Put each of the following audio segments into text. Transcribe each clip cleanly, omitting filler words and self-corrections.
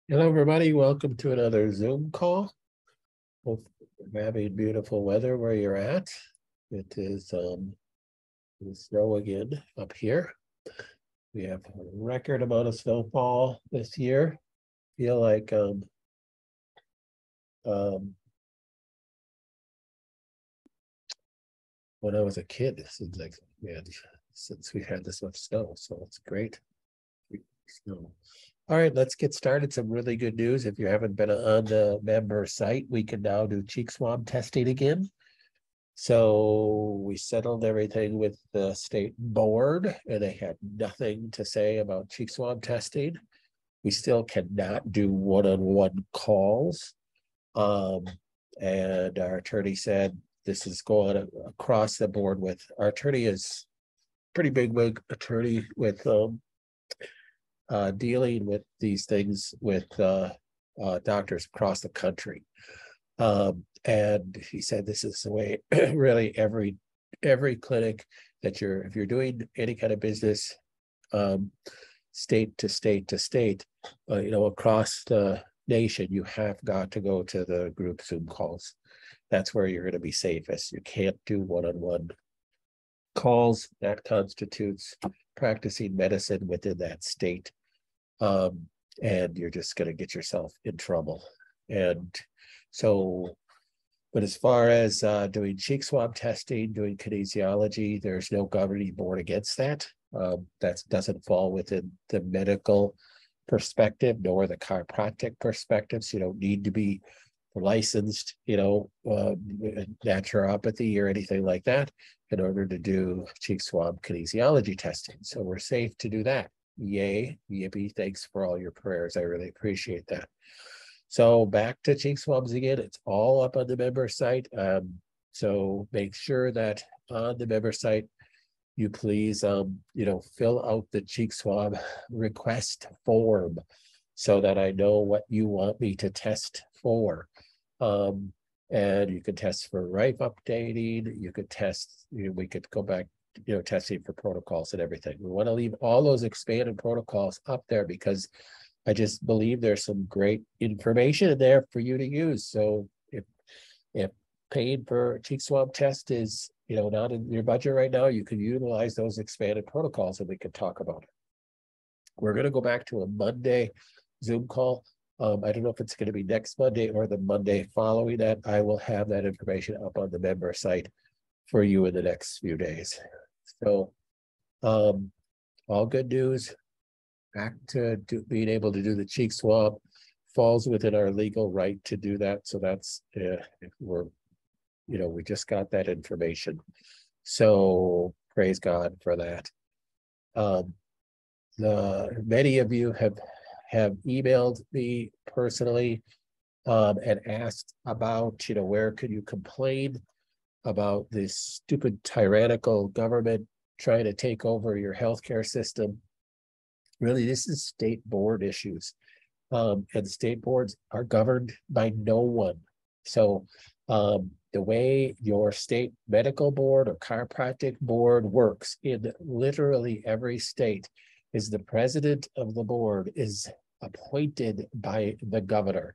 Hello, everybody. Welcome to another Zoom call. Hope you're having beautiful weather where you're at. It is snow again up here. We have a record amount of snowfall this year. Feel like um, when I was a kid, it seems like since we've had this much snow, so it's great. Snow. All right, let's get started. Some really good news. If you haven't been on the member site, we can now do cheek swab testing again. So we settled everything with the state board, and they had nothing to say about cheek swab testing. We still cannot do one-on-one calls. Um, and our attorney said this is going across the board with our attorney is pretty big attorney with dealing with these things with doctors across the country. And he said this is the way really every clinic that if you're doing any kind of business, state to state to state, across the nation, you have got to go to the group Zoom calls. That's where you're going to be safest. You can't do one-on-one calls. That constitutes practicing medicine within that state. And you're just going to get yourself in trouble. And so, but as far as doing cheek swab testing, doing kinesiology, there's no governing board against that. That doesn't fall within the medical perspective nor the chiropractic perspective. So you don't need to be licensed, naturopathy or anything like that in order to do cheek swab kinesiology testing. So we're safe to do that. Yay, yippee, thanks for all your prayers. I really appreciate that. So back to cheek swabs again. It's all up on the member site. So make sure that on the member site, you please, fill out the cheek swab request form so that I know what you want me to test for. And you can test for Rife updating. You could test, we could go back, testing for protocols and everything. We want to leave all those expanded protocols up there because I just believe there's some great information in there for you to use. So if paid for cheek swab test is not in your budget right now, you can utilize those expanded protocols and we can talk about it. We're going to go back to a Monday Zoom call. I don't know if it's going to be next Monday or the Monday following that. I will have that information up on the member site for you in the next few days. So all good news. Back to being able to do the cheek swab falls within our legal right to do that. So that's we just got that information. So praise God for that. Many of you have emailed me personally and asked about, where could you complain about this stupid tyrannical government trying to take over your healthcare system. Really, this is state board issues. And state boards are governed by no one. So the way your state medical board or chiropractic board works in literally every state is the president of the board is appointed by the governor.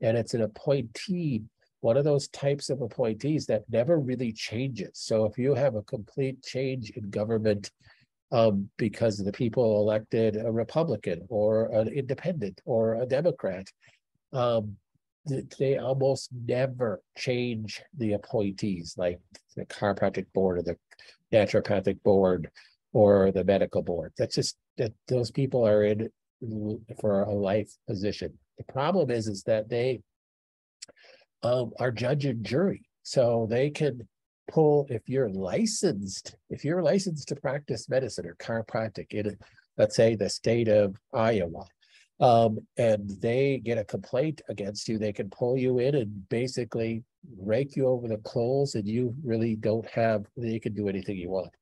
And it's an appointee, one of those types of appointees that never really changes. So if you have a complete change in government because the people elected a Republican or an independent or a Democrat, they almost never change the appointees, like the chiropractic board or the naturopathic board or the medical board. That's just that those people are in for a life position. The problem is that they are judge and jury, so they can pull if you're licensed to practice medicine or chiropractic in, let's say, the state of Iowa, and they get a complaint against you, they can pull you in and basically rake you over the coals, and you really you can do anything you want.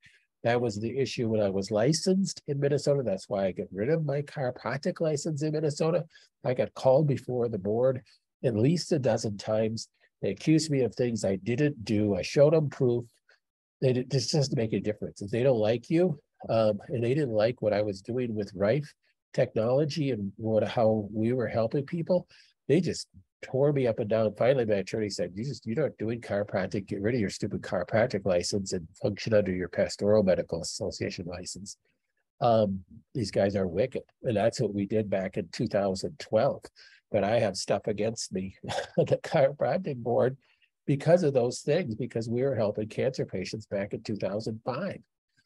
That was the issue when I was licensed in Minnesota. That's why I got rid of my chiropractic license in Minnesota. I got called before the board at least a dozen times. They accused me of things I didn't do. I showed them proof. This doesn't make a difference. If they don't like you, and they didn't like what I was doing with Rife, technology and how we were helping people, they just tore me up and down. Finally, my attorney said, you're not doing chiropractic. Get rid of your stupid chiropractic license and function under your Pastoral Medical Association license. These guys are wicked. And that's what we did back in 2012. But I have stuff against me, the chiropractic board, because of those things, because we were helping cancer patients back in 2005.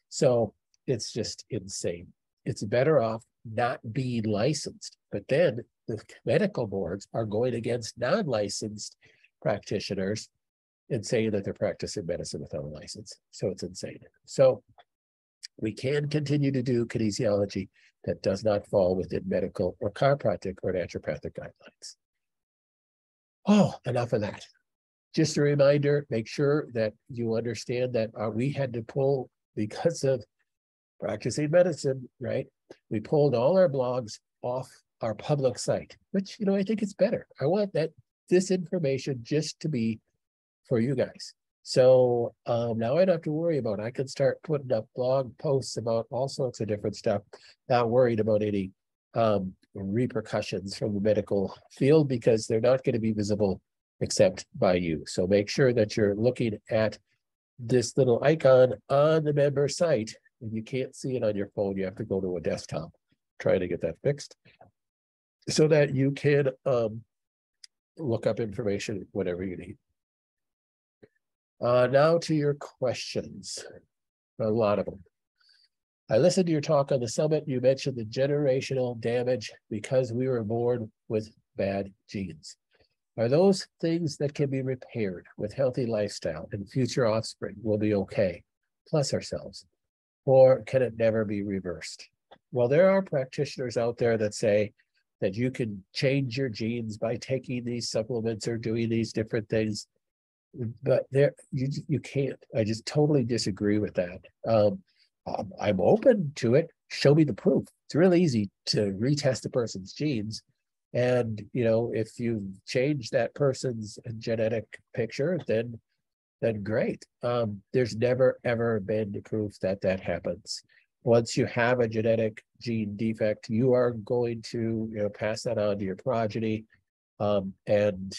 So it's just insane. It's better off not being licensed. But then the medical boards are going against non-licensed practitioners and saying that they're practicing medicine without a license. So it's insane. So we can continue to do kinesiology that does not fall within medical or chiropractic or naturopathic guidelines. Oh, enough of that. Just a reminder, make sure that you understand that we had to pull, because of practicing medicine, right? We pulled all our blogs off our public site, which, I think it's better. I want this information just to be for you guys. So now I don't have to worry about it. I can start putting up blog posts about all sorts of different stuff, not worried about any repercussions from the medical field, because they're not going to be visible except by you. So make sure that you're looking at this little icon on the member site. If you can't see it on your phone, you have to go to a desktop, try to get that fixed, so that you can look up information whenever you need. Now to your questions, a lot of them. I listened to your talk on the summit. You mentioned the generational damage because we were born with bad genes. Are those things that can be repaired with healthy lifestyle and future offspring will be okay, plus ourselves? Or can it never be reversed? Well, there are practitioners out there that say that you can change your genes by taking these supplements or doing these different things, but you can't. I just totally disagree with that. I'm open to it. Show me the proof. It's really easy to retest a person's genes. And, if you change that person's genetic picture, then great. There's never, ever been proof that happens. Once you have a genetic gene defect, you are going to pass that on to your progeny. And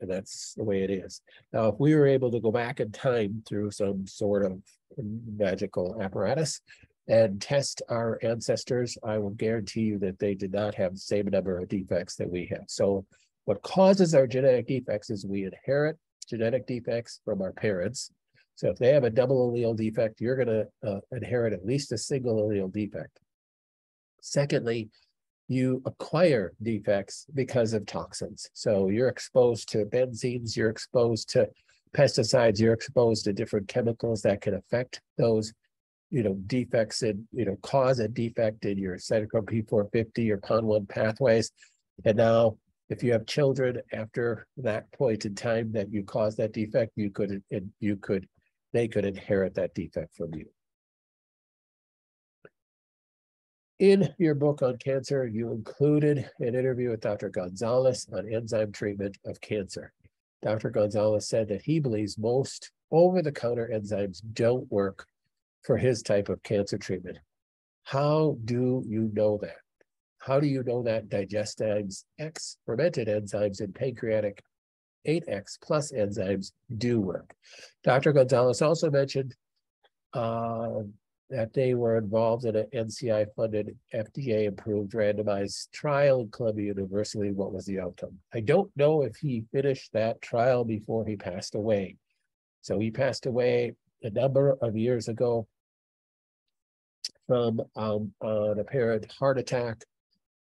that's the way it is. Now, if we were able to go back in time through some sort of magical apparatus and test our ancestors, I will guarantee you that they did not have the same number of defects that we have. So what causes our genetic defects is we inherit genetic defects from our parents. So if they have a double allele defect, you're going to inherit at least a single allele defect. Secondly, you acquire defects because of toxins. So you're exposed to benzenes, you're exposed to pesticides, you're exposed to different chemicals that can affect those defects and cause a defect in your cytochrome P450 or PON1 pathways. And now, if you have children after that point in time that you caused that defect, they could inherit that defect from you. In your book on cancer, you included an interview with Dr. Gonzalez on enzyme treatment of cancer. Dr. Gonzalez said that he believes most over-the-counter enzymes don't work for his type of cancer treatment. How do you know that? How do you know that Digestime's X fermented enzymes and pancreatic 8X plus enzymes do work? Dr. Gonzalez also mentioned that they were involved in an NCI-funded, FDA-approved randomized trial in Columbia University. What was the outcome? I don't know if he finished that trial before he passed away. So he passed away a number of years ago from an apparent heart attack.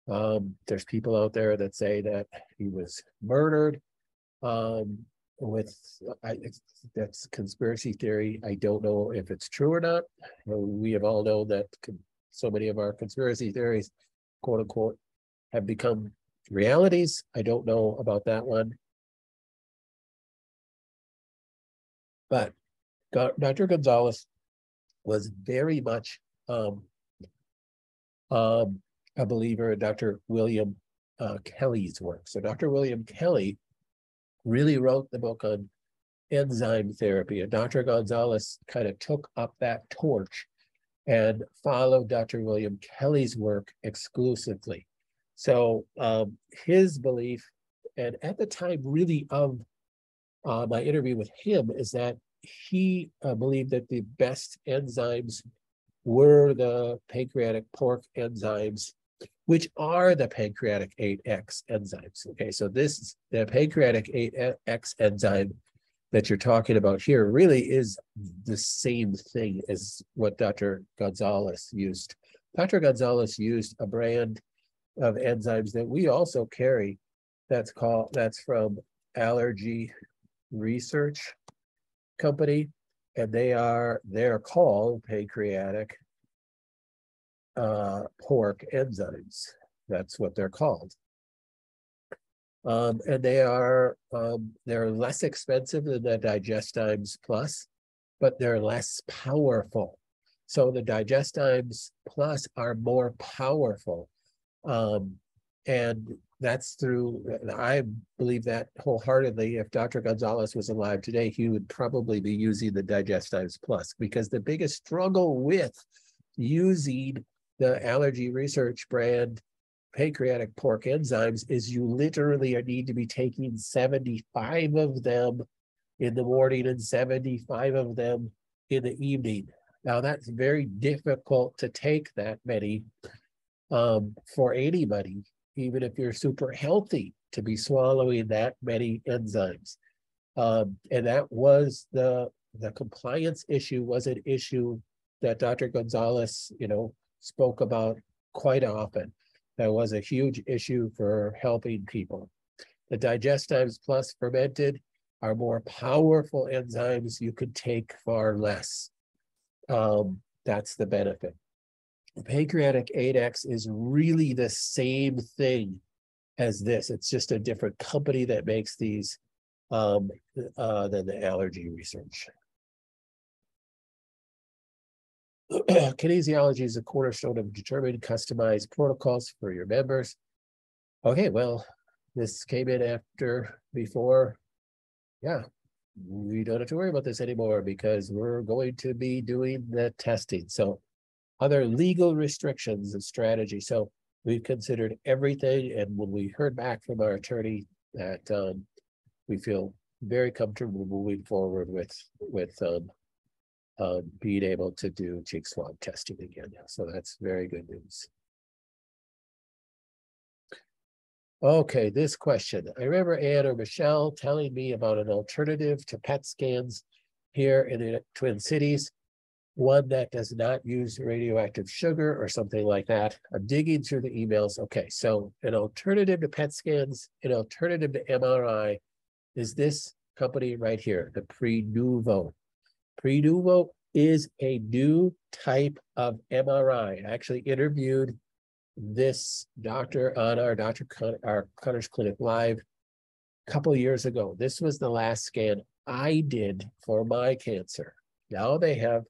There's people out there that say that he was murdered. That's conspiracy theory. I don't know if it's true or not. We have all known that so many of our conspiracy theories, quote unquote, have become realities. I don't know about that one. But Dr. Gonzalez was very much a believer in Dr. William Kelly's work. So Dr. William Kelly really wrote the book on enzyme therapy, and Dr. Gonzalez kind of took up that torch and follow Dr. William Kelly's work exclusively. So his belief, and at the time really of my interview with him, is that he believed that the best enzymes were the pancreatic pork enzymes, which are the pancreatic 8X enzymes. Okay, so the pancreatic 8X enzyme that you're talking about here really is the same thing as what Dr. Gonzalez used. Dr. Gonzalez used a brand of enzymes that we also carry that's from Allergy Research Company, and they're called pancreatic pork enzymes. That's what they're called. And they're less expensive than the Digestimes Plus, but they're less powerful. So the Digestimes Plus are more powerful. And that's I believe that wholeheartedly. If Dr. Gonzalez was alive today, he would probably be using the Digestimes Plus, because the biggest struggle with using the Allergy Research brand pancreatic pork enzymes is you literally need to be taking 75 of them in the morning and 75 of them in the evening. Now that's very difficult to take that many for anybody, even if you're super healthy, to be swallowing that many enzymes. And that was the compliance issue was an issue that Dr. Gonzalez, spoke about quite often. That was a huge issue for helping people. The Digestimes Plus fermented are more powerful enzymes. You could take far less. That's the benefit. Pancreatic 8X is really the same thing as this. It's just a different company that makes these than the Allergy Research. Kinesiology is a cornerstone of determined customized protocols for your members. Okay, well, this came in before. Yeah, we don't have to worry about this anymore because we're going to be doing the testing. So other legal restrictions and strategy. So we've considered everything. And when we heard back from our attorney that we feel very comfortable moving forward with being able to do cheek swab testing again. So that's very good news. Okay, this question. I remember Ann or Michelle telling me about an alternative to PET scans here in the Twin Cities, one that does not use radioactive sugar or something like that. I'm digging through the emails. Okay, so an alternative to PET scans, an alternative to MRI is this company right here, the Prenuvo. Prenuvo is a new type of MRI. I actually interviewed this doctor on our Cutter's Clinic Live a couple of years ago. This was the last scan I did for my cancer. Now they have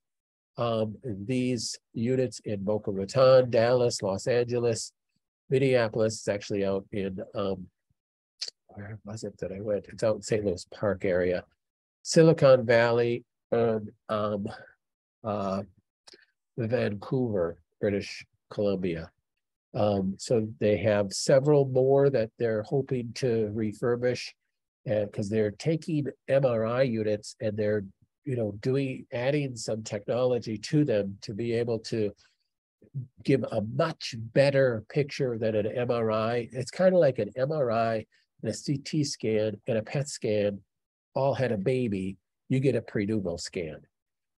these units in Boca Raton, Dallas, Los Angeles, Minneapolis. It's actually out in where was it that I went? It's out in St. Louis Park area, Silicon Valley, and Vancouver, British Columbia. So they have several more that they're hoping to refurbish, and because they're taking MRI units and they're adding some technology to them to be able to give a much better picture than an MRI. It's kind of like an MRI and a CT scan and a PET scan all had a baby. You get a Prenuvo scan.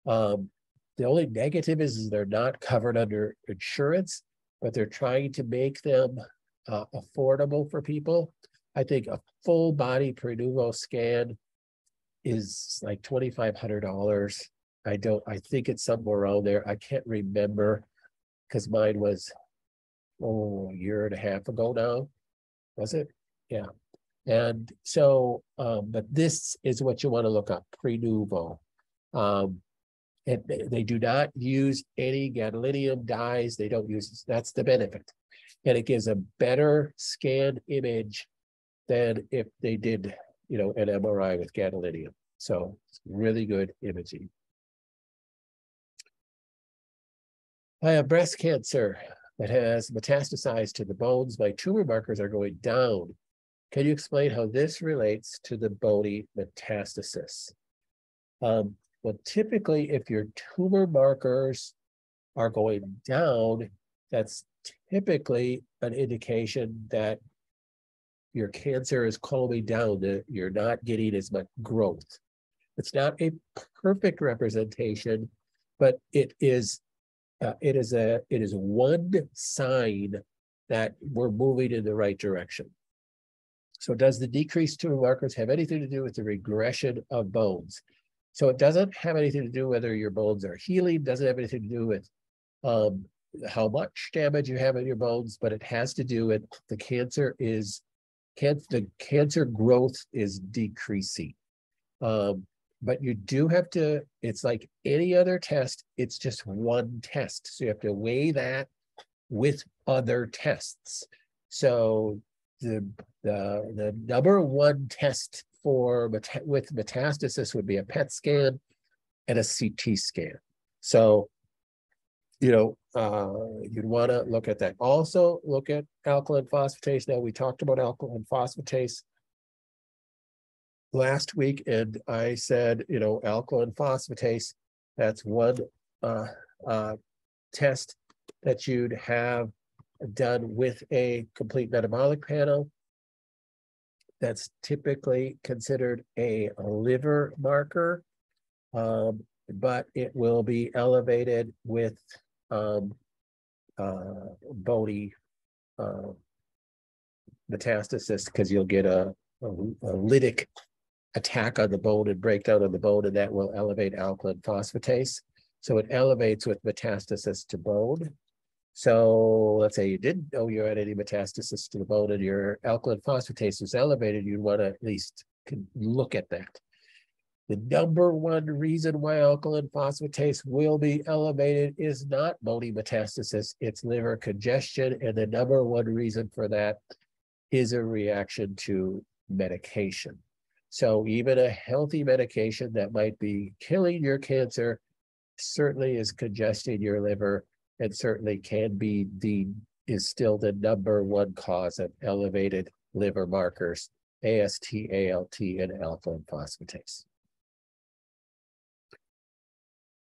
The only negative is they're not covered under insurance, but they're trying to make them affordable for people. I think a full body Prenuvo scan is like $2,500. I think it's somewhere around there. I can't remember because mine was a year and a half ago now. Was it? Yeah. And so, but this is what you want to look up, Prenuvo. And they do not use any gadolinium dyes. They don't use, that's the benefit. And it gives a better scan image than if they did, an MRI with gadolinium. So it's really good imaging. I have breast cancer that has metastasized to the bones. My tumor markers are going down. Can you explain how this relates to the bony metastasis? Well, typically, if your tumor markers are going down, that's typically an indication that your cancer is calming down, that you're not getting as much growth. It's not a perfect representation, but it is one sign that we're moving in the right direction. So does the decreased tumor markers have anything to do with the regression of bones? So it doesn't have anything to do whether your bones are healing, doesn't have anything to do with how much damage you have in your bones, but it has to do with the cancer growth is decreasing. But you do have to, it's like any other test, it's just one test. So you have to weigh that with other tests. So the number one test with metastasis would be a PET scan and a CT scan. So, you'd want to look at that. Also, look at alkaline phosphatase. Now, we talked about alkaline phosphatase last week, and I said, alkaline phosphatase, that's one test that you'd have done with a complete metabolic panel. That's typically considered a liver marker, but it will be elevated with bony metastasis, because you'll get a lytic attack on the bone and breakdown of the bone, and that will elevate alkaline phosphatase. So it elevates with metastasis to bone. So let's say you didn't know you had any metastasis to the bone and your alkaline phosphatase was elevated, you'd want to at least look at that. The number one reason why alkaline phosphatase will be elevated is not bony metastasis, it's liver congestion. And the number one reason for that is a reaction to medication. So even a healthy medication that might be killing your cancer certainly is congesting your liver, and certainly is still the number one cause of elevated liver markers, AST, ALT, and alkaline phosphatase.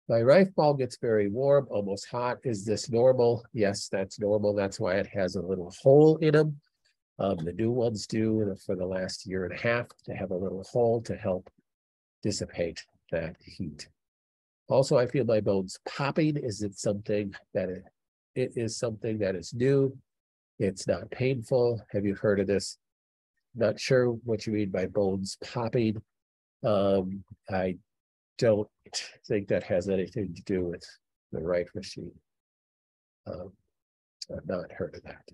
My rife ball gets very warm, almost hot. Is this normal? Yes, that's normal. That's why it has a little hole in them. The new ones do for the last year and a half to have a little hole to help dissipate that heat. Also, I feel my bones popping. Is it something that it is something that is new? It's not painful. Have you heard of this? Not sure what you mean by bones popping. I don't think that has anything to do with the Rife machine. I've not heard of that.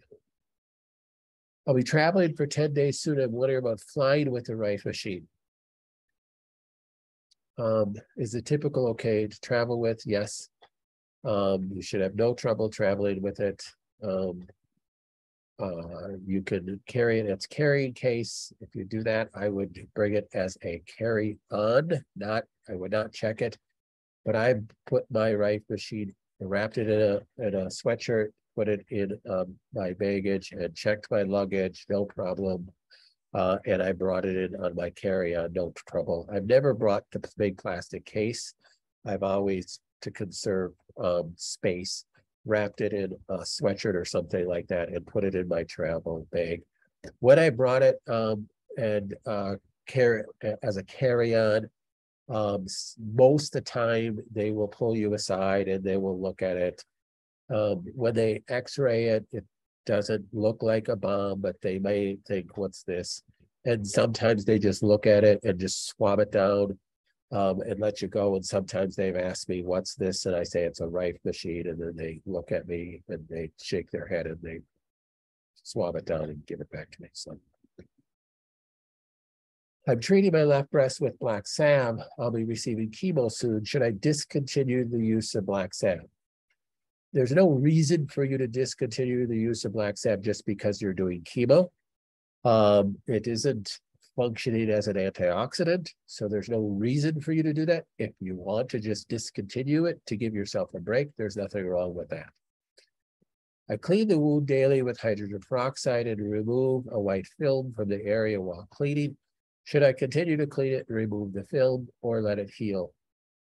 I'll be traveling for 10 days soon. I'm wondering about flying with the Rife machine. Is it typical okay to travel with? Yes. You should have no trouble traveling with it. You can carry it as carrying case. If you do that, I would bring it as a carry-on. I would not check it. But I put my Rife machine, wrapped it in a sweatshirt, put it in my baggage, and checked my luggage, no problem. And I brought it in on my carry-on, no trouble. I've never brought the big plastic case. I've always, to conserve space, wrapped it in a sweatshirt or something like that and put it in my travel bag. When I brought it and carry as a carry-on, most of the time they will pull you aside and they will look at it. When they x-ray it, it doesn't look like a bomb, but they may think, what's this? And sometimes they just look at it and just swab it down and let you go. And sometimes they've asked me, what's this? And I say, it's a Rife machine. And then they look at me and they shake their head and they swab it down and give it back to me. So I'm treating my left breast with black salve. I'll be receiving chemo soon. Should I discontinue the use of black salve? There's no reason for you to discontinue the use of black salve just because you're doing chemo. It isn't functioning as an antioxidant. So there's no reason for you to do that. If you want to just discontinue it to give yourself a break, there's nothing wrong with that. I clean the wound daily with hydrogen peroxide and remove a white film from the area while cleaning. Should I continue to clean it and remove the film or let it heal?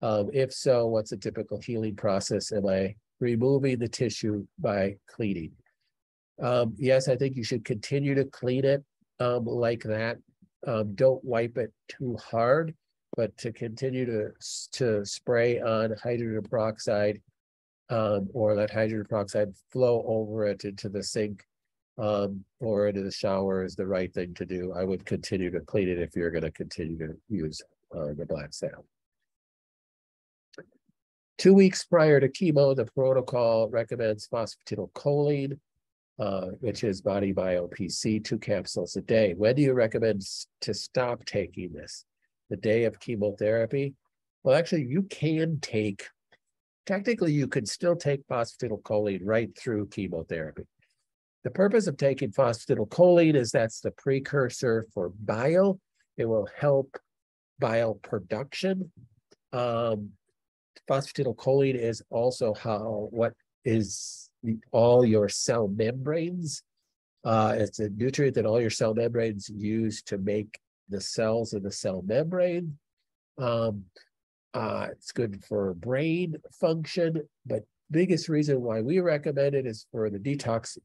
If so, what's a typical healing process? Am I removing the tissue by cleaning? Yes, I think you should continue to clean it like that. Don't wipe it too hard, but to continue to spray on hydrogen peroxide or let hydrogen peroxide flow over it into the sink or into the shower is the right thing to do. I would continue to clean it if you're going to continue to use the black salve. 2 weeks prior to chemo, the protocol recommends phosphatidylcholine, which is Body Bio PC, 2 capsules a day. When do you recommend to stop taking this? The day of chemotherapy? Well, actually, you can take, technically, you could still take phosphatidylcholine right through chemotherapy. The purpose of taking phosphatidylcholine is that's the precursor for bile. It will help bile production. Phosphatidylcholine is also what is all your cell membranes. It's a nutrient that all your cell membranes use to make the cells in the cell membrane. It's good for brain function, but biggest reason why we recommend it is for the detox,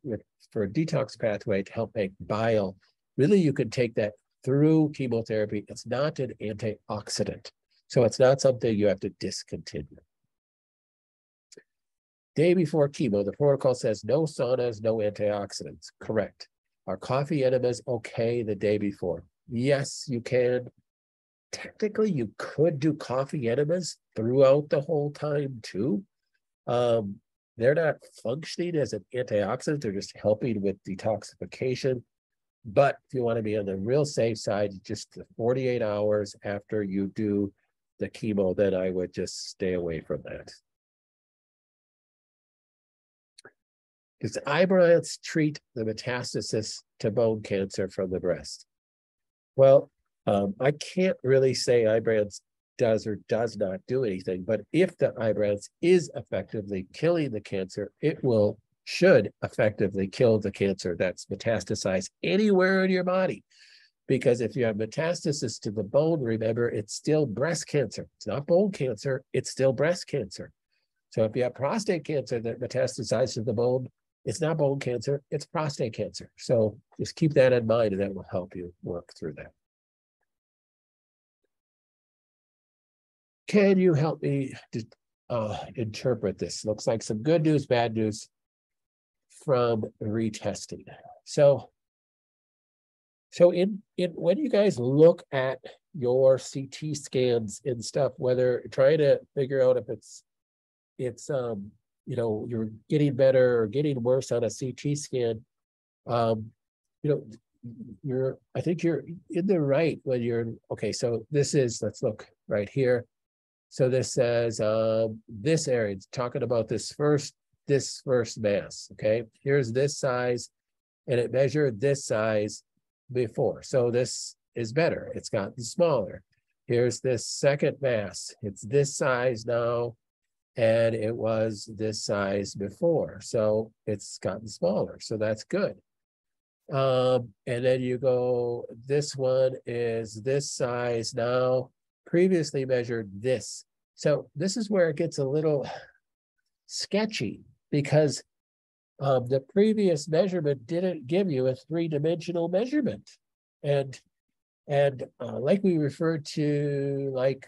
for a detox pathway to help make bile. Really, you can take that through chemotherapy. It's not an antioxidant, so it's not something you have to discontinue. Day before chemo, the protocol says no saunas, no antioxidants. Correct. Are coffee enemas okay the day before? Yes, you can. Technically, you could do coffee enemas throughout the whole time too. They're not functioning as an antioxidant. They're just helping with detoxification. But if you want to be on the real safe side, just the 48 hours after you do the chemo, then I would just stay away from that. Does Ibrance treat the metastasis to bone cancer from the breast? Well, I can't really say Ibrance does or does not do anything, but if the Ibrance is effectively killing the cancer, it should effectively kill the cancer that's metastasized anywhere in your body. Because if you have metastasis to the bone, remember, it's still breast cancer. It's not bone cancer, it's still breast cancer. So if you have prostate cancer that metastasizes to the bone, it's not bone cancer, it's prostate cancer. So just keep that in mind, and that will help you work through that. Can you help me interpret this? Looks like some good news, bad news from retesting. So in when you guys look at your CT scans and stuff, whether trying to figure out if it's you know, you're getting better or getting worse on a CT scan, you know, I think you're in the right when you're, okay, so this is, let's look right here. So this says this area, it's talking about this first mass, okay? Here's this size, and it measured this size before. So this is better, it's gotten smaller. Here's this second mass, it's this size now, and it was this size before. So it's gotten smaller, so that's good. And then you go, this one is this size now, previously measured this. So this is where it gets a little sketchy, because the previous measurement didn't give you a 3-dimensional measurement. And like we referred to, like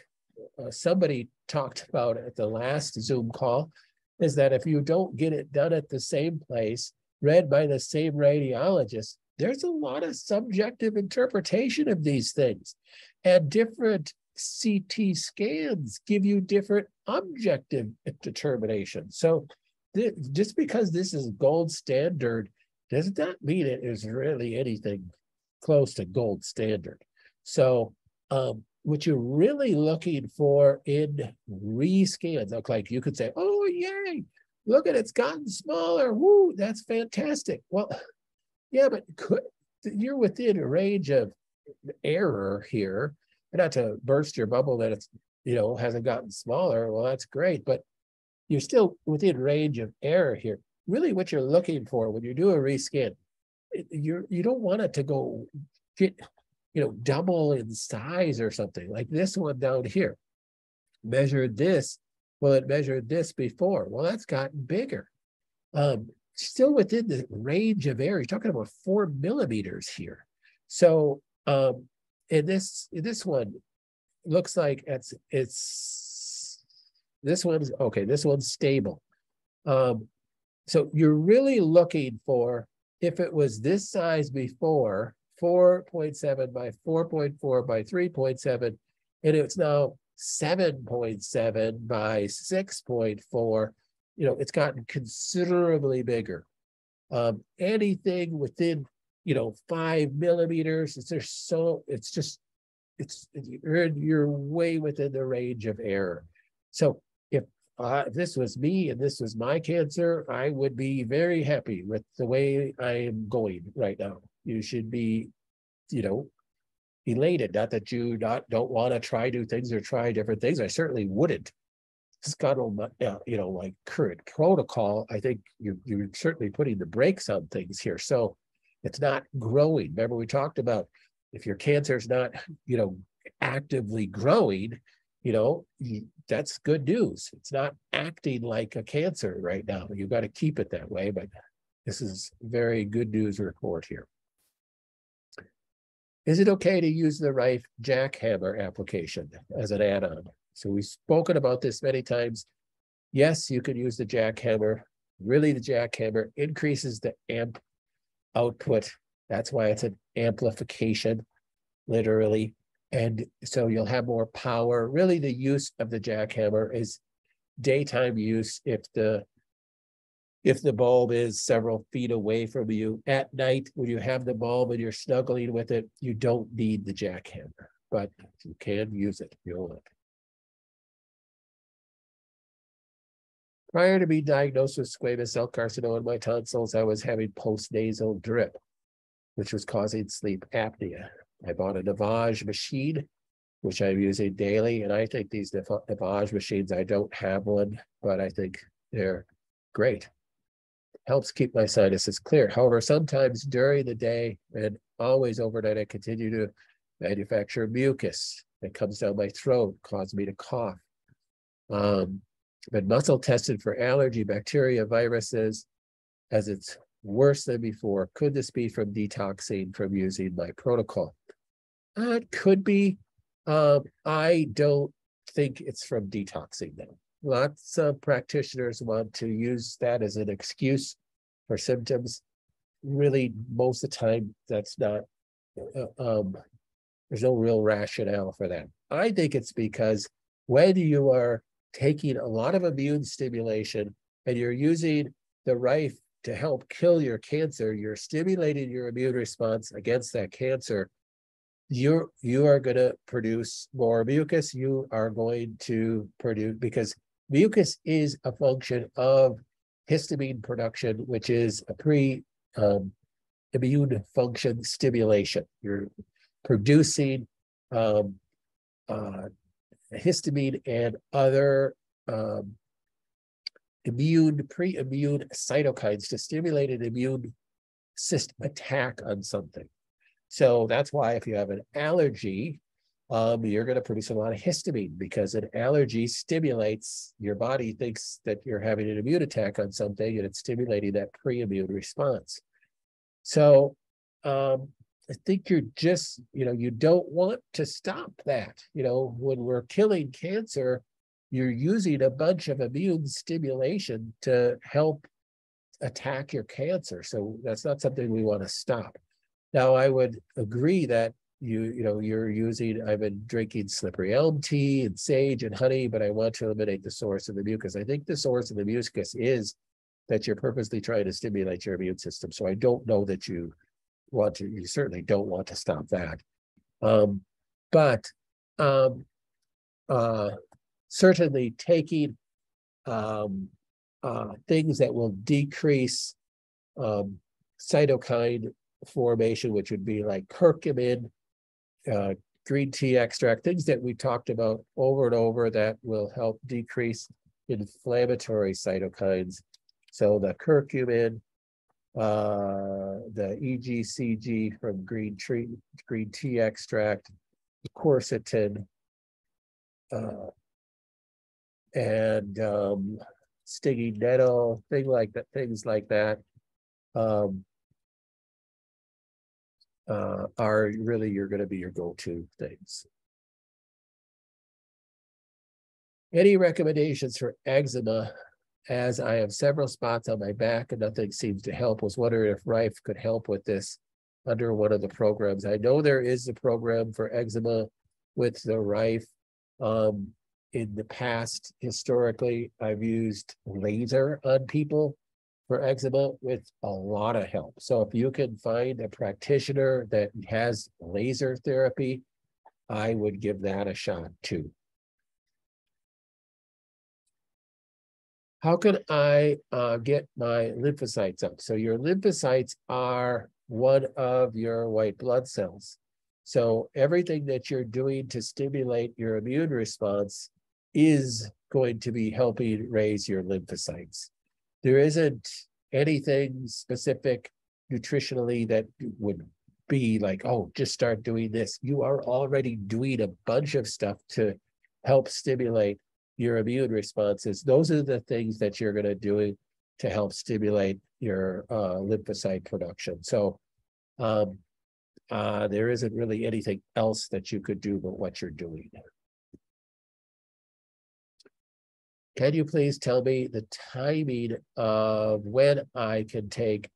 somebody talked about at the last Zoom call, is that if you don't get it done at the same place, read by the same radiologist, there's a lot of subjective interpretation of these things. And different CT scans give you different objective determination. So just because this is gold standard does not mean it is really anything close to gold standard. So what you're really looking for in rescans, like you could say, oh, yay, look at it's gotten smaller. Woo, that's fantastic. Well, yeah, but you're within a range of error here, not to burst your bubble that it's, hasn't gotten smaller. Well, that's great, but you're still within range of error here. Really what you're looking for when you do a rescan, you don't want it to go get, double in size or something like this one down here. Measured this. Well, it measured this before. Well, that's gotten bigger. Still within the range of error. You're talking about 4 millimeters here. So in this one, looks like it's this one's okay. This one's stable. So you're really looking for, if it was this size before, 4.7 by 4.4 by 3.7, and it's now 7.7 by 6.4, it's gotten considerably bigger. Anything within, 5 millimeters, you're way within the range of error. So if this was me and this was my cancer, I would be very happy with the way I am going right now. You should be, elated. Not that you don't want to try new things or try different things. I certainly wouldn't. Scott, like current protocol, I think you're certainly putting the brakes on things here. So it's not growing. Remember, we talked about if your cancer is not, actively growing, that's good news. It's not acting like a cancer right now. You've got to keep it that way, but this is very good news report here. Is it okay to use the Rife jackhammer application as an add-on? So we've spoken about this many times. Yes, you can use the jackhammer. Really, the jackhammer increases the amp output. That's why it's an amplification, literally. And so you'll have more power. Really, the use of the jackhammer is daytime use if the bulb is several feet away from you. At night, when you have the bulb and you're snuggling with it, you don't need the jackhammer, but you can use it if you want. Prior to being diagnosed with squamous cell carcinoma in my tonsils, I was having postnasal drip, which was causing sleep apnea. I bought a Navage machine, which I'm using daily, and I think these Navage machines, I don't have one, but I think they're great. Helps keep my sinuses clear. However, sometimes during the day and always overnight, I continue to manufacture mucus that comes down my throat, causes me to cough. Been muscle tested for allergy, bacteria, viruses, as it's worse than before. Could this be from detoxing from using my protocol? It could be. I don't think it's from detoxing though. Lots of practitioners want to use that as an excuse for symptoms. Really, most of the time, that's not, there's no real rationale for that. I think it's because when you are taking a lot of immune stimulation and you're using the Rife to help kill your cancer, you're stimulating your immune response against that cancer. You are going to produce more mucus. You are going to produce, because mucus is a function of histamine production, which is a immune function stimulation. You're producing histamine and other pre-immune cytokines to stimulate an immune system attack on something. So that's why if you have an allergy, you're going to produce a lot of histamine, because an allergy stimulates, your body thinks that you're having an immune attack on something, and it's stimulating that pre-immune response. So I think you're just, you don't want to stop that. When we're killing cancer, you're using a bunch of immune stimulation to help attack your cancer. So that's not something we want to stop. Now, I would agree that you're using, I've been drinking slippery elm tea and sage and honey, but I want to eliminate the source of the mucus. I think the source of the mucus is that you're purposely trying to stimulate your immune system. So I don't know that you certainly don't want to stop that. But certainly taking things that will decrease cytokine formation, which would be like curcumin, green tea extract, things that we talked about over and over that will help decrease inflammatory cytokines. So the curcumin, the EGCG from green tea extract, quercetin, and stinging nettle, things like that, are really going to be your go-to things. Any recommendations for eczema? As I have several spots on my back and nothing seems to help, was wondering if Rife could help with this under one of the programs. I know there is a program for eczema with the Rife. In the past, historically, I've used laser on people for eczema with a lot of help. So if you can find a practitioner that has laser therapy, I would give that a shot too. How can I get my lymphocytes up? So your lymphocytes are one of your white blood cells. So everything that you're doing to stimulate your immune response is going to be helping raise your lymphocytes. There isn't anything specific nutritionally that would be like, oh, just start doing this. You are already doing a bunch of stuff to help stimulate your immune responses. Those are the things that you're going to do to help stimulate your lymphocyte production. So there isn't really anything else that you could do but what you're doing. Can you please tell me the timing of when I can take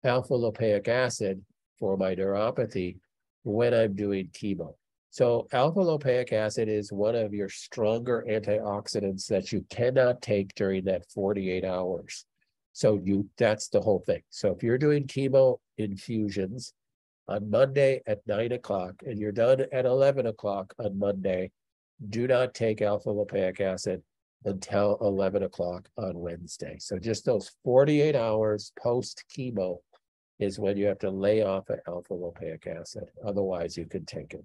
alpha-lipoic acid for my neuropathy when I'm doing chemo? So alpha-lipoic acid is one of your stronger antioxidants that you cannot take during that 48 hours. So that's the whole thing. So if you're doing chemo infusions on Monday at 9 o'clock and you're done at 11 o'clock on Monday, do not take alpha-lipoic acid until 11 o'clock on Wednesday. So just those 48 hours post-chemo is when you have to lay off of alpha-lipoic acid. Otherwise, you can take it.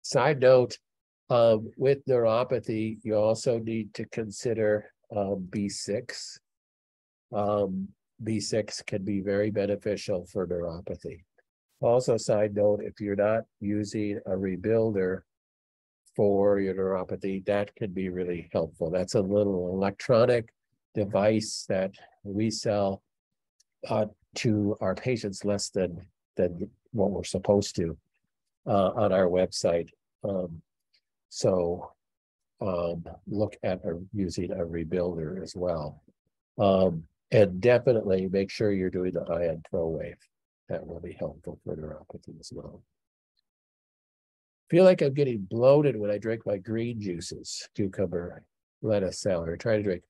Side note, with neuropathy, you also need to consider B6. B6 can be very beneficial for neuropathy. Also, side note, if you're not using a rebuilder for your neuropathy, that can be really helpful. That's a little electronic device that we sell to our patients less than what we're supposed to on our website. So look at using a rebuilder as well. And definitely make sure you're doing the Ion Pro Wave. That will be helpful for neuropathy as well. Feel like I'm getting bloated when I drink my green juices, cucumber, lettuce, celery. Try to drink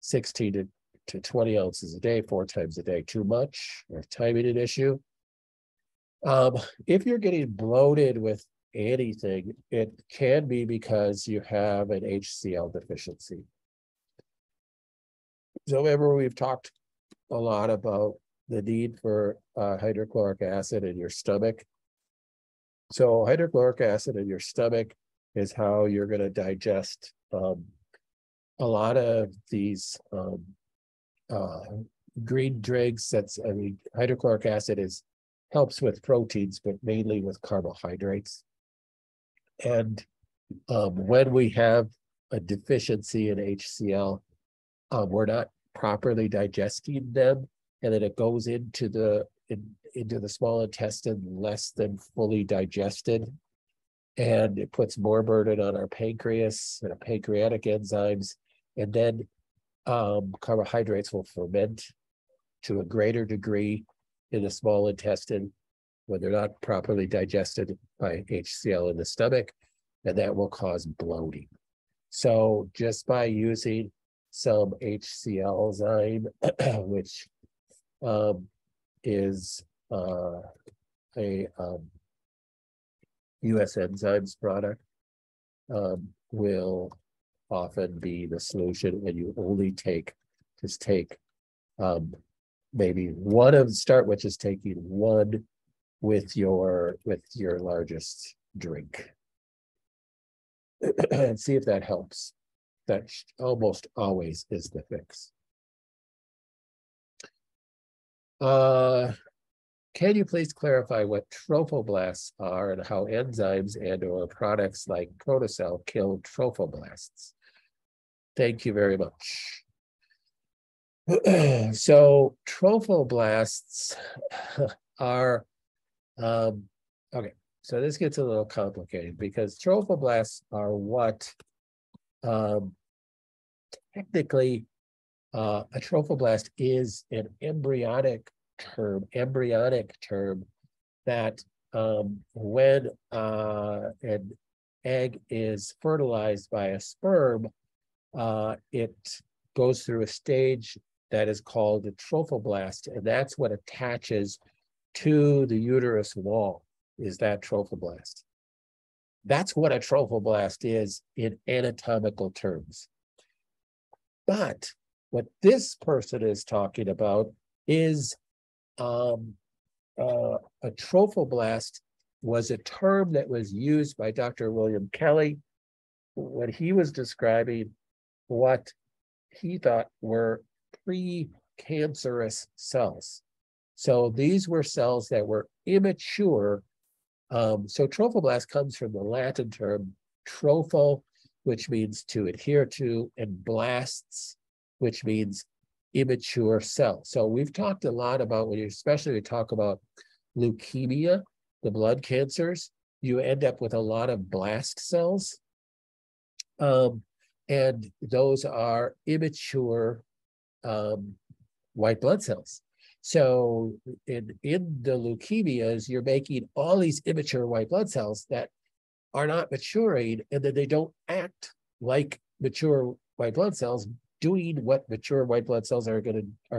16 to 20 ounces a day, 4 times a day. Too much or timing an issue? If you're getting bloated with anything, it can be because you have an HCl deficiency. So remember, we've talked a lot about the need for hydrochloric acid in your stomach. So hydrochloric acid in your stomach is how you're going to digest a lot of these green drinks. Hydrochloric acid helps with proteins, but mainly with carbohydrates. And when we have a deficiency in HCl, we're not properly digesting them, and then it goes into the small intestine less than fully digested, and it puts more burden on our pancreas and pancreatic enzymes, and then carbohydrates will ferment to a greater degree in the small intestine when they're not properly digested by HCl in the stomach, and that will cause bloating. So just by using some HCl zyme, which is a US Enzymes product, will often be the solution, and you only take maybe start with just taking 1 with your largest drink. And see if that helps. That almost always is the fix. Can you please clarify what trophoblasts are and how enzymes and or products like Protocell kill trophoblasts? Thank you very much. So trophoblasts are, okay, so this gets a little complicated because trophoblasts are what technically a trophoblast is an embryonic term that when an egg is fertilized by a sperm, it goes through a stage that is called a trophoblast, and that's what attaches to the uterus wall, is that trophoblast. That's what a trophoblast is in anatomical terms. But what this person is talking about is a trophoblast was a term that was used by Dr. William Kelly when he was describing what he thought were pre-cancerous cells. So these were cells that were immature. So trophoblast comes from the Latin term tropho, which means to adhere to, and blasts, which means immature cell. So we've talked a lot about, when you especially talk about leukemia, the blood cancers, you end up with a lot of blast cells. And those are immature white blood cells. So in the leukemias, you're making all these immature white blood cells that are not maturing, and then they don't act like mature white blood cells, doing what mature white blood cells are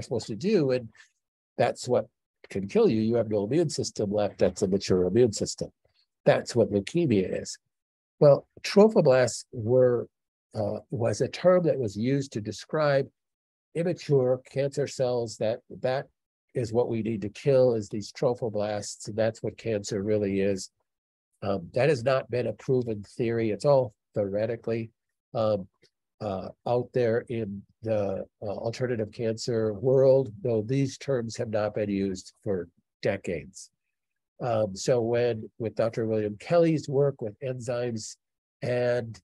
supposed to do, and that's what can kill you. You have no immune system left. That's a mature immune system. That's what leukemia is. Well, trophoblasts was a term that was used to describe immature cancer cells. That is what we need to kill, is these trophoblasts, and that's what cancer really is. That has not been a proven theory. It's all theoretically out there in the alternative cancer world, though these terms have not been used for decades. So with Dr. William Kelly's work with enzymes, and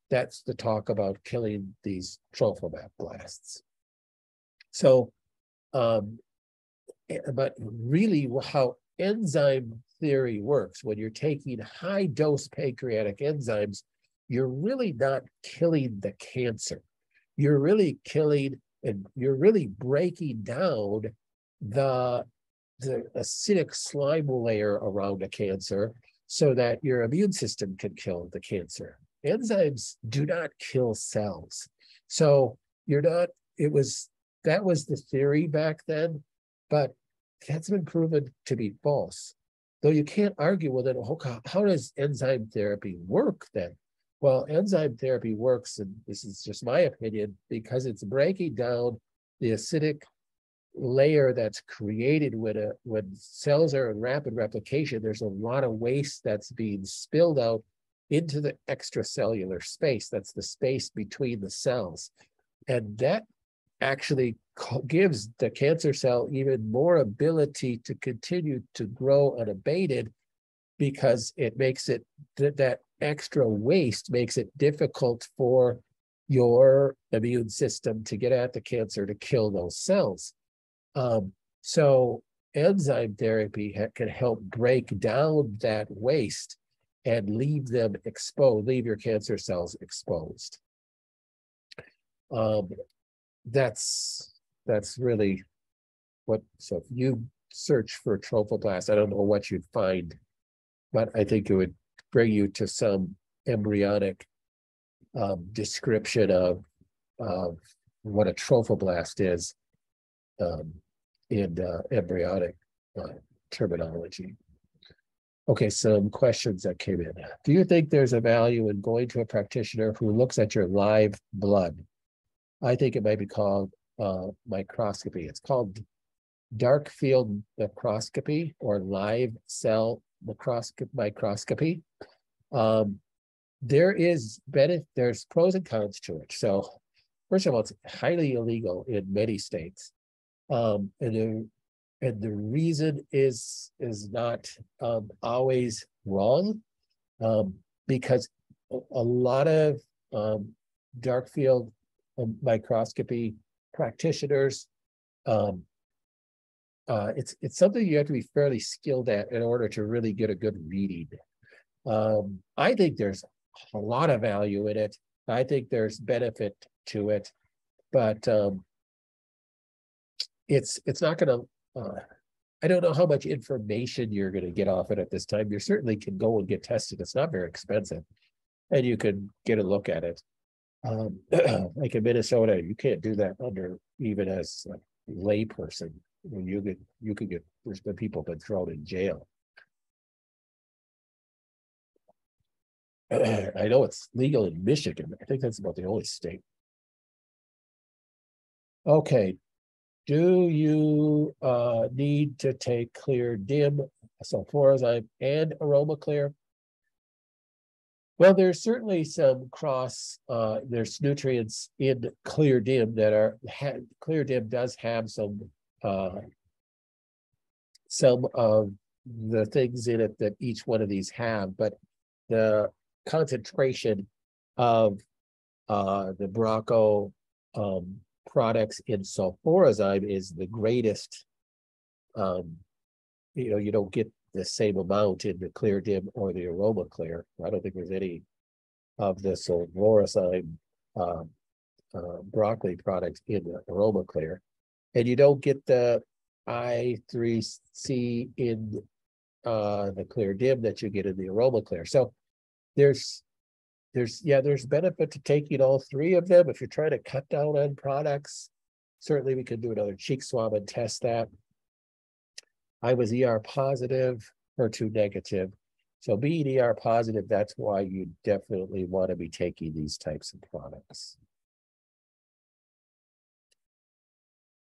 that's the talk about killing these trophoblasts. So, but really how enzyme theory works, when you're taking high dose pancreatic enzymes, you're really not killing the cancer. You're really killing, and you're really breaking down the acidic slime layer around a cancer so that your immune system can kill the cancer. Enzymes do not kill cells. So that was the theory back then, but that's been proven to be false. Though you can't argue with it, how does enzyme therapy work then? Well, enzyme therapy works, and this is just my opinion, because it's breaking down the acidic layer that's created when cells are in rapid replication. There's a lot of waste that's being spilled out into the extracellular space. That's the space between the cells. And that actually gives the cancer cell even more ability to continue to grow unabated, because it makes it, that extra waste makes it difficult for your immune system to get at the cancer to kill those cells. So enzyme therapy can help break down that waste and leave them exposed, leave your cancer cells exposed. That's really what, so if you search for trophoblast, I don't know what you'd find, but I think it would bring you to some embryonic description of what a trophoblast is in embryonic terminology. Okay, some questions that came in. Do you think there's a value in going to a practitioner who looks at your live blood? I think it might be called microscopy. It's called dark field microscopy or live cell microscopy. There's pros and cons to it. So first of all, it's highly illegal in many states. And the reason is not always wrong, because a lot of dark field microscopy practitioners, it's something you have to be fairly skilled at in order to really get a good reading. I think there's a lot of value in it. I think there's benefit to it, but it's not going to. I don't know how much information you're going to get off it at this time. You certainly can go and get tested. It's not very expensive, and you can get a look at it. Like in Minnesota, you can't do that under even as a lay person. You could get. There's been people been thrown in jail. I know it's legal in Michigan. I think that's about the only state. Okay. Do you need to take Clear Dim, sulforazyme, and AromaClear? Well, there's certainly some there's nutrients in Clear Dim that are, Clear Dim does have some of the things in it that each one of these have, but the concentration of the Bracco products in sulforazyme is the greatest. You don't get the same amount in the Clear Dim or the AromaClear. I don't think there's any of the sulforazyme broccoli products in the AromaClear, and you don't get the I3C in the Clear Dim that you get in the AromaClear. So there's benefit to taking all three of them. If you're trying to cut down on products, certainly we could do another cheek swab and test that. I was ER positive, HER2 negative. So being ER positive, that's why you definitely want to be taking these types of products.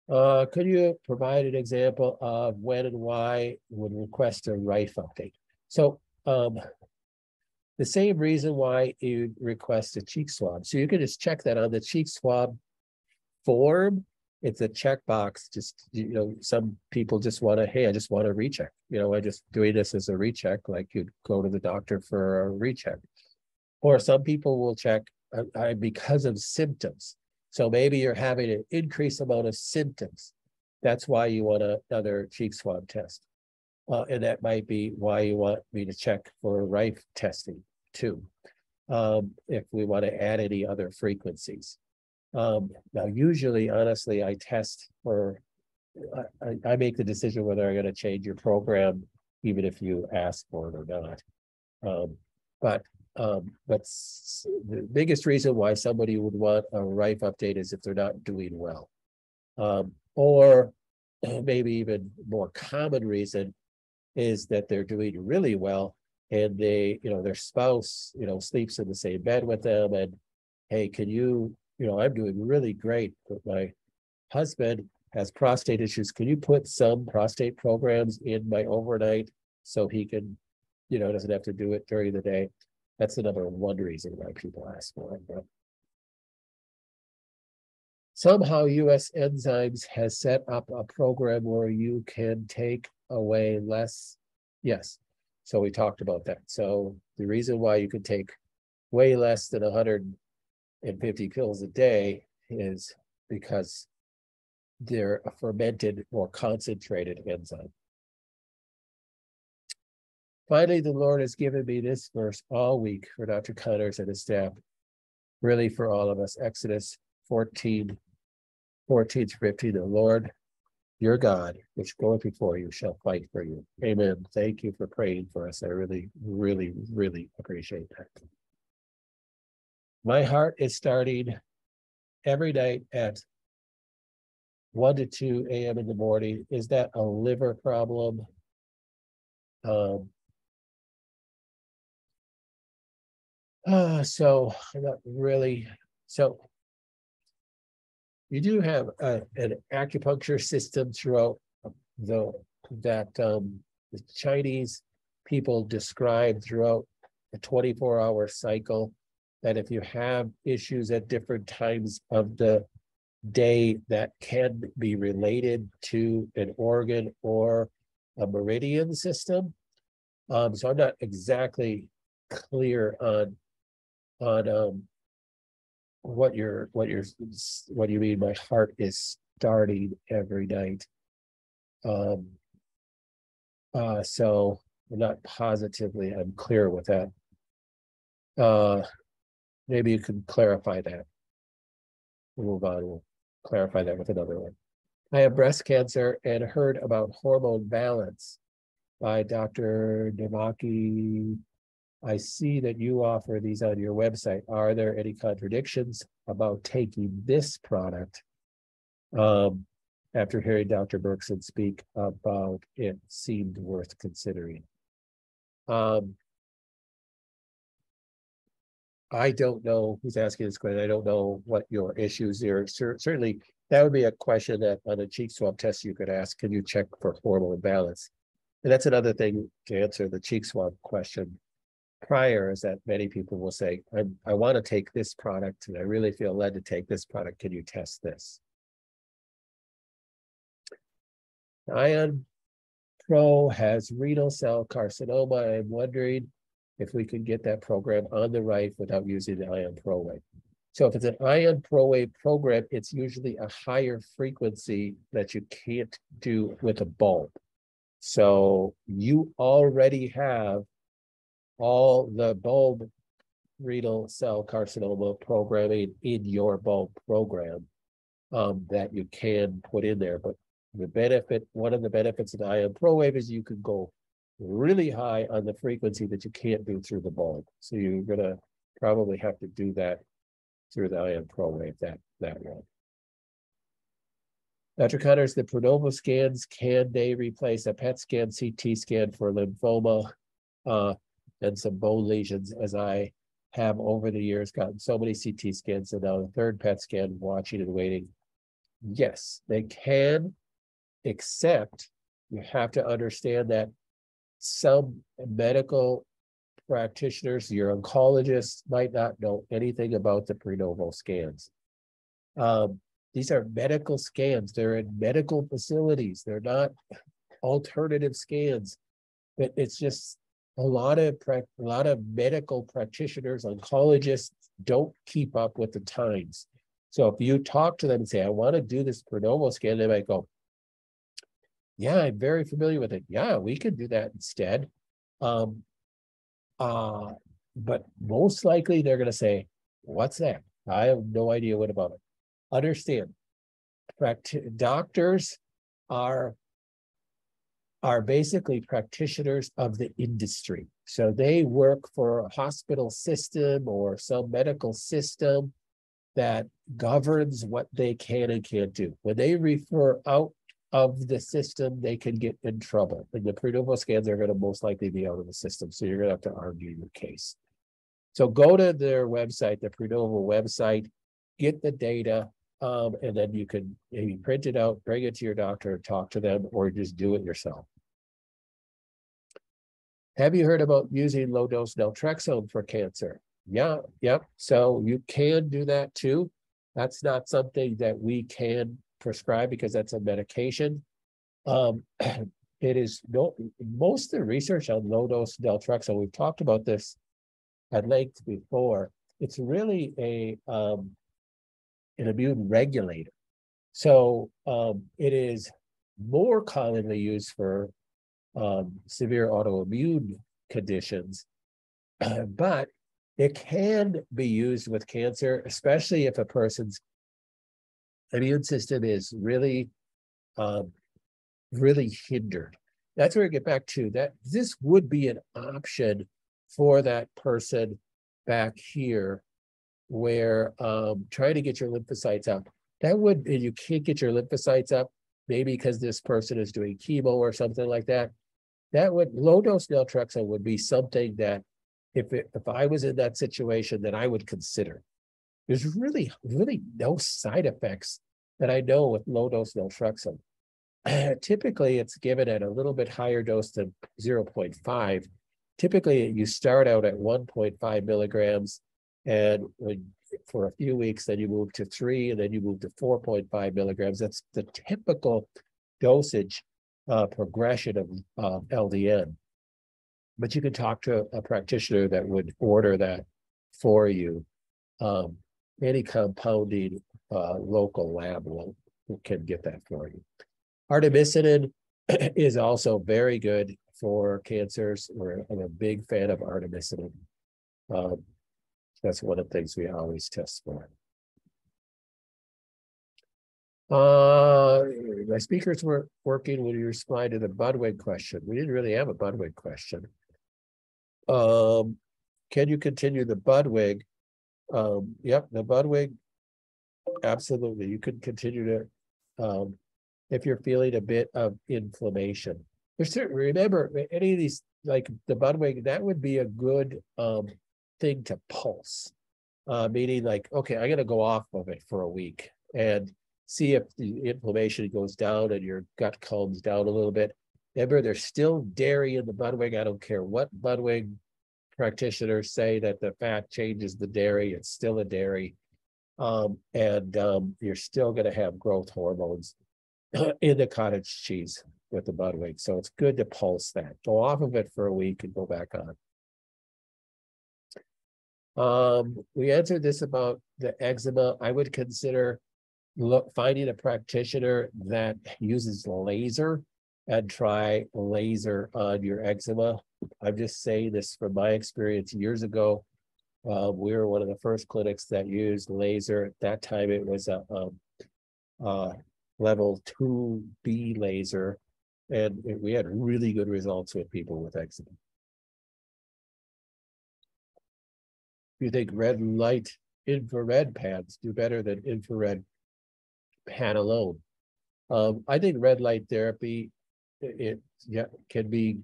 Could you provide an example of when and why would request a RIFE update? So the same reason why you request a cheek swab. So you can just check that on the cheek swab form. It's a checkbox. Just, some people just want to, hey, I just want to recheck. I just doing this as a recheck, like you'd go to the doctor for a recheck. Or some people will check because of symptoms. So maybe you're having an increased amount of symptoms. That's why you want another cheek swab test. And that might be why you want me to check for RIFE testing too, if we want to add any other frequencies. Now, usually, honestly, I test for, I make the decision whether I'm going to change your program, even if you ask for it or not. But the biggest reason why somebody would want a RIFE update is if they're not doing well. Or maybe even more common reason is that they're doing really well and their spouse, sleeps in the same bed with them, and hey, can you, I'm doing really great, but my husband has prostate issues. Can you put some prostate programs in my overnight so he can, doesn't have to do it during the day? That's the number one reason why people ask for it. Somehow US Enzymes has set up a program where you can take away less. Yes. So we talked about that. So the reason why you can take way less than 150 pills a day is because they're a fermented or concentrated enzyme. Finally, the Lord has given me this verse all week for Dr. Connors and his staff, really for all of us. Exodus 14 to 15, the Lord, your God, which goeth before you, shall fight for you. Amen. Thank you for praying for us. I really, really, really appreciate that. My heart is starting every night at 1 to 2 a.m. in the morning. Is that a liver problem? So I'm not really, so you do have an acupuncture system throughout the Chinese people describe throughout a 24-hour cycle, that if you have issues at different times of the day that can be related to an organ or a meridian system. So I'm not exactly clear on what you mean. My heart is starting every night. So I'm not positively, I'm clear with that. Maybe you can clarify that. We'll move on. We'll clarify that with another one. I have breast cancer and heard about hormone balance by Dr. Devaki. I see that you offer these on your website. Are there any contradictions about taking this product? After hearing Dr. Berkson speak about it, seemed worth considering. I don't know who's asking this question. I don't know what your issues are. Certainly, that would be a question that on a cheek swab test you could ask, can you check for hormone imbalance? And that's another thing to answer the cheek swab question prior, is that many people will say, I want to take this product and I really feel led to take this product. Can you test this? Ion Pro has renal cell carcinoma. I'm wondering if we can get that program on the right without using the Ion ProWave. So if it's an Ion ProWave program, it's usually a higher frequency that you can't do with a bulb. So you already have all the bulb renal cell carcinoma programming in your bulb program that you can put in there. But the benefit, one of the benefits of the Ion ProWave is you can go really high on the frequency that you can't do through the bulb. So you're gonna probably have to do that through the Ion ProWave that way. Dr. Connors, the Pronovo scans, can they replace a PET scan, CT scan for lymphoma and some bone lesions, as I have over the years gotten so many CT scans and now the third PET scan, watching and waiting? Yes, they can, except you have to understand that some medical practitioners, your oncologists, might not know anything about the Pronovo scans. These are medical scans. They're in medical facilities. They're not alternative scans. But it's just a lot of medical practitioners, oncologists, don't keep up with the times. So if you talk to them and say, I want to do this Pronovo scan, they might go, yeah, I'm very familiar with it. Yeah, we could do that instead. But most likely they're going to say, what's that? I have no idea what about it. Understand, doctors are basically practitioners of the industry. So they work for a hospital system or some medical system that governs what they can and can't do. When they refer out of the system, they can get in trouble. And the Pronovo scans are going to most likely be out of the system. So you're going to have to argue your case. So go to their website, the Pronovo website, get the data, and then you can maybe print it out, bring it to your doctor, talk to them, or just do it yourself. Have you heard about using low-dose naltrexone for cancer? Yeah, yep. So you can do that too. That's not something that we can prescribe because that's a medication. It is most of the research on low-dose naltrexone, we've talked about this at length before. It's really an immune regulator. So it is more commonly used for severe autoimmune conditions, but it can be used with cancer, especially if a person's immune system is really, really hindered. That's where we get back to that. This would be an option for that person back here, where trying to get your lymphocytes up. That would, and you can't get your lymphocytes up, maybe because this person is doing chemo or something like that. That would, low-dose naltrexone would be something that if I was in that situation, that I would consider. There's really no side effects that I know with low-dose naltrexone. typically it's given at a little bit higher dose than 0.5. Typically, you start out at 1.5 milligrams, and for a few weeks, then you move to 3, and then you move to 4.5 milligrams. That's the typical dosage progression of LDN. But you can talk to a practitioner that would order that for you. Any compounding local lab can get that for you. Artemisinin is also very good for cancers. I'm a big fan of artemisinin. That's one of the things we always test for. My speakers were working when you responded to the Budwig question. We didn't really have a Budwig question. Can you continue the Budwig? Yep, the Budwig, absolutely. You could continue to, if you're feeling a bit of inflammation. There's certain, remember, any of these, like the Budwig, that would be a good thing to pulse. Meaning like, okay, I'm gonna go off of it for a week and see if the inflammation goes down and your gut calms down a little bit. Remember, there's still dairy in the Budwig. I don't care what Budwig practitioners say that the fat changes the dairy, it's still a dairy. You're still going to have growth hormones in the cottage cheese with the Budwig. So it's good to pulse that. Go off of it for a week and go back on. We answered this about the eczema. I would consider finding a practitioner that uses laser and try laser on your eczema. I'm just saying this from my experience years ago. We were one of the first clinics that used laser. At that time, it was a level 2B laser, and we had really good results with people with eczema. You think red light infrared pads do better than infrared pad alone? I think red light therapy, can be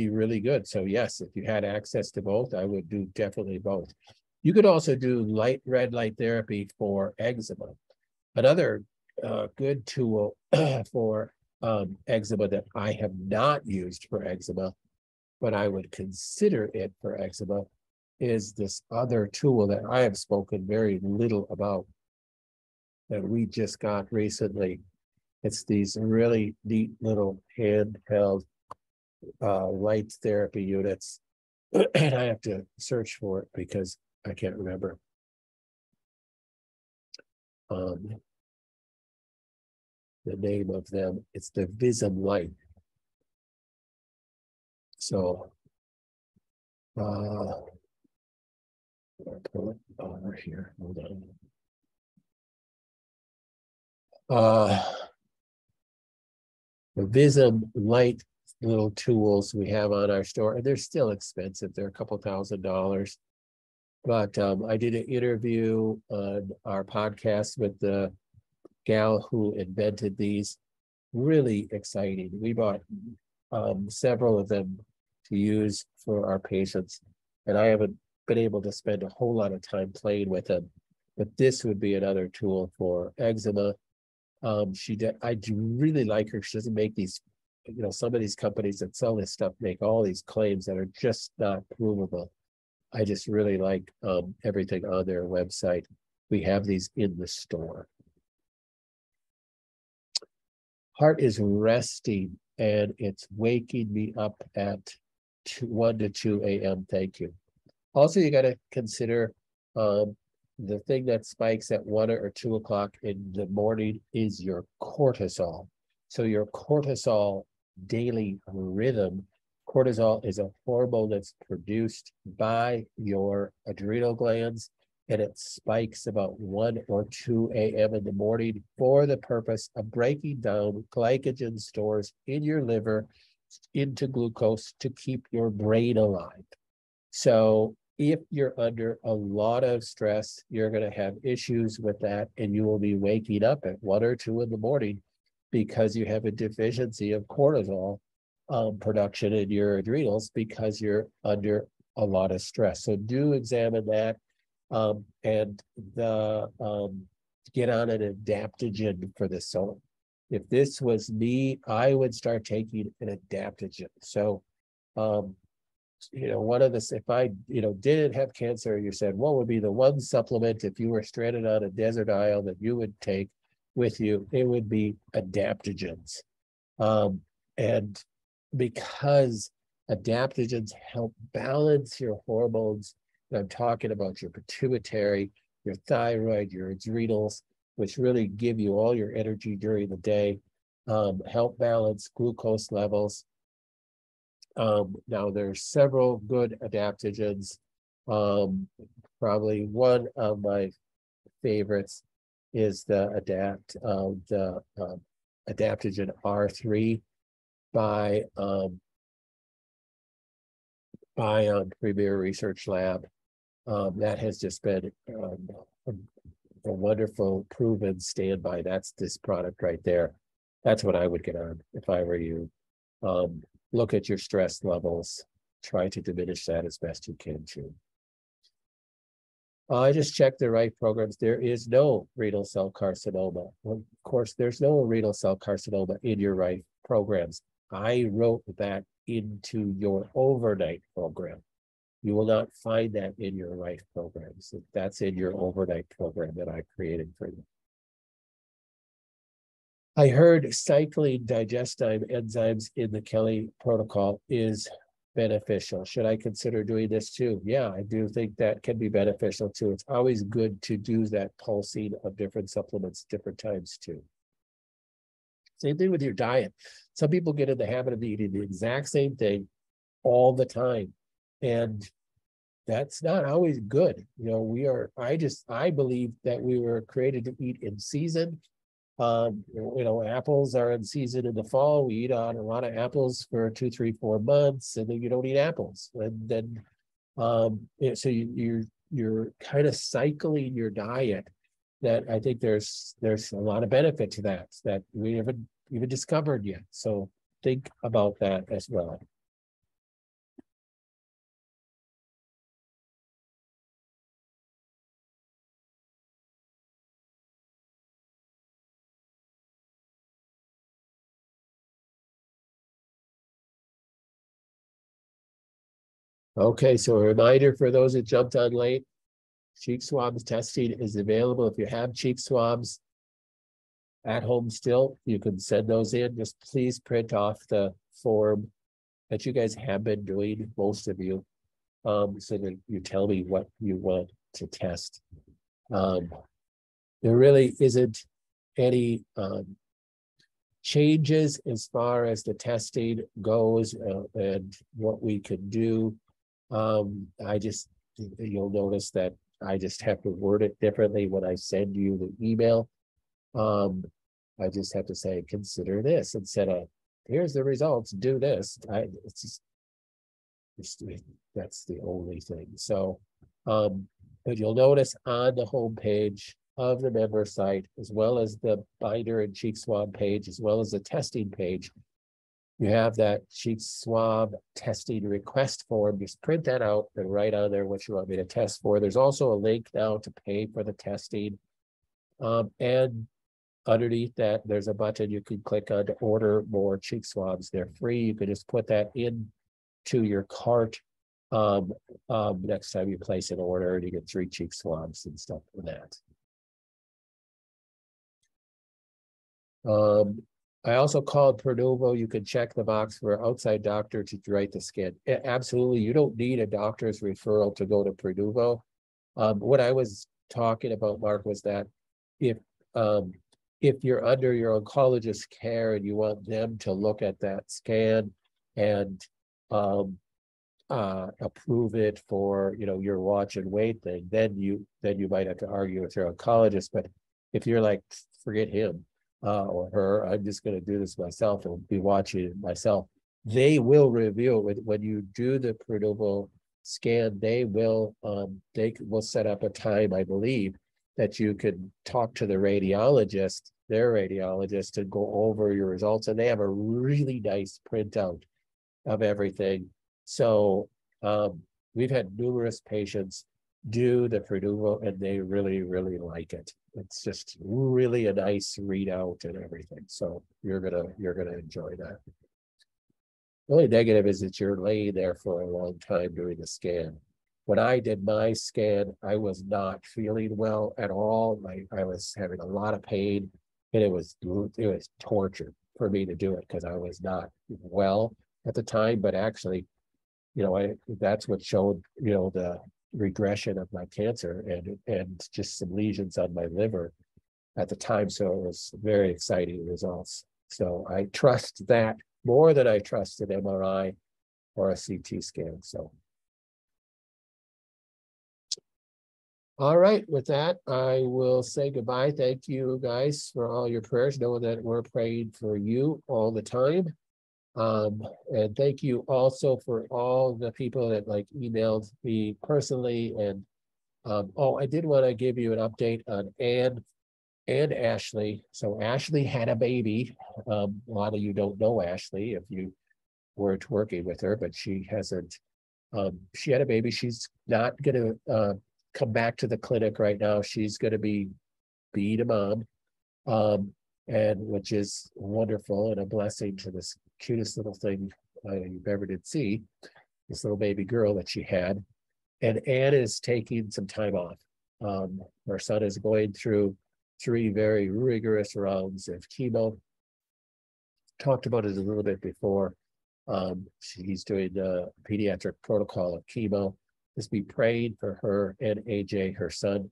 really good. So yes, if you had access to both, I would do definitely both. You could also do red light therapy for eczema. Another good tool for eczema that I have not used for eczema, but I would consider it for eczema, is this other tool that I have spoken very little about that we just got recently. It's these really neat little handheld light therapy units. And I have to search for it because I can't remember. The name of them. It's the Vism Light. So I'll pull it over here. Hold on. The Vism Light little tools we have on our store, and they're still expensive. They're a couple $1,000. But I did an interview on our podcast with the gal who invented these. Really exciting. We bought several of them to use for our patients, and I haven't been able to spend a whole lot of time playing with them. But this would be another tool for eczema. I do really like her. She doesn't make these, some of these companies that sell this stuff make all these claims that are just not provable. I just really like everything on their website. We have these in the store. Heart is resting and it's waking me up at 1 to 2 a.m. Thank you. Also, you got to consider the thing that spikes at 1 or 2 o'clock in the morning is your cortisol. So your cortisol daily rhythm. Cortisol is a hormone that's produced by your adrenal glands, and it spikes about 1 or 2 a.m. in the morning for the purpose of breaking down glycogen stores in your liver into glucose to keep your brain alive. So if you're under a lot of stress, you're going to have issues with that, and you will be waking up at 1 or 2 in the morning because you have a deficiency of cortisol production in your adrenals because you're under a lot of stress. So do examine that and get on an adaptogen for this. So if this was me, I would start taking an adaptogen. So, one of this, if I, didn't have cancer, you said, what would be the one supplement if you were stranded on a desert isle that you would take with you? It would be adaptogens. And because adaptogens help balance your hormones, and I'm talking about your pituitary, your thyroid, your adrenals, which really give you all your energy during the day, help balance glucose levels. Now there's several good adaptogens. Probably one of my favorites is the adaptogen R3 by Premier Research Lab. That has just been a wonderful proven standby. That's this product right there. That's what I would get on if I were you. Look at your stress levels. Try to diminish that as best you can too. I just checked the right programs. There is no renal cell carcinoma. Well, of course, there's no renal cell carcinoma in your right programs. I wrote that into your overnight program. You will not find that in your right programs. That's in your overnight program that I created for you. I heard cycling digestive enzymes in the Kelly protocol is beneficial. Should I consider doing this too? Yeah, I do think that can be beneficial too. It's always good to do that pulsing of different supplements different times too. Same thing with your diet. Some people get in the habit of eating the exact same thing all the time. And that's not always good. I believe that we were created to eat in season. Apples are in season in the fall. We eat on a lot of apples for 2, 3, 4 months, and then you don't eat apples. And then, so you're kind of cycling your diet. That I think there's a lot of benefit to that we haven't even discovered yet. So think about that as well. Okay, so a reminder for those that jumped on late, cheek swabs testing is available. If you have cheek swabs at home still, you can send those in. Just please print off the form that you guys have been doing, most of you, so that you tell me what you want to test. There really isn't any changes as far as the testing goes and what we can do. You'll notice that I just have to word it differently when I send you the email. I just have to say, consider this instead of, here's the results, do this. That's the only thing. So, but you'll notice on the homepage of the member site, as well as the binder and cheek swab page, as well as the testing page, you have that cheek swab testing request form. Just print that out and write on there what you want me to test for. There's also a link now to pay for the testing. And underneath that, there's a button you can click on to order more cheek swabs. They're free. You can just put that into your cart next time you place an order, and you get 3 cheek swabs and stuff for that. I also called Pronuvo. You can check the box for an outside doctor to write the scan. Absolutely, you don't need a doctor's referral to go to Pronuvo. What I was talking about, Mark, was that if you're under your oncologist's care and you want them to look at that scan and approve it for your watch and wait thing, then you might have to argue with your oncologist. But if you're like, forget him or her, I'm just going to do this myself and be watching it myself, they will review it. When you do the Pronuvo scan, they will set up a time, I believe, that you could talk to their radiologist, and go over your results. And they have a really nice printout of everything. So we've had numerous patients do the Pronuvo, and they really, really like it. it's just really a nice readout and everything. So you're gonna enjoy that. The only negative is that you're laying there for a long time doing the scan. When I did my scan, I was not feeling well at all. I was having a lot of pain, and it was torture for me to do it because I was not well at the time. But actually, that's what showed, the regression of my cancer and just some lesions on my liver at the time. So it was very exciting results. So I trust that more than I trust an MRI or a CT scan. So, all right, with that, I will say goodbye. Thank you guys for all your prayers, knowing that we're praying for you all the time. And thank you also for all the people that emailed me personally. And I did want to give you an update on Anne and Ashley. So Ashley had a baby. A lot of you don't know Ashley if you weren't working with her, but she hasn't. She had a baby. She's not going to come back to the clinic right now. She's going to be a mom, and which is wonderful and a blessing to this cutest little thing you've ever did see, this little baby girl that she had. And Anne is taking some time off. Her son is going through 3 very rigorous rounds of chemo. Talked about it a little bit before. He's doing the pediatric protocol of chemo. Just be praying for her and AJ, her son,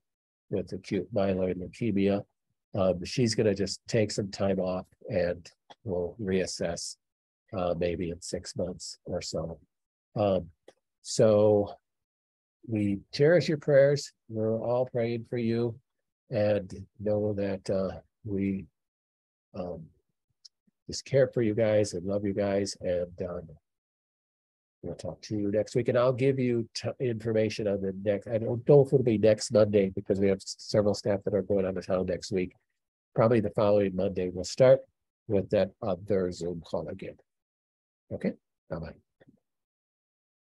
with acute myeloid leukemia. She's going to just take some time off and we'll reassess maybe in 6 months or so. So we cherish your prayers. We're all praying for you, and know that we just care for you guys and love you guys. And we'll talk to you next week. And I'll give you information on the next. I don't know if it'll be next Monday because we have several staff that are going out of town next week. Probably the following Monday, we'll start with that other Zoom call again. Okay, bye-bye.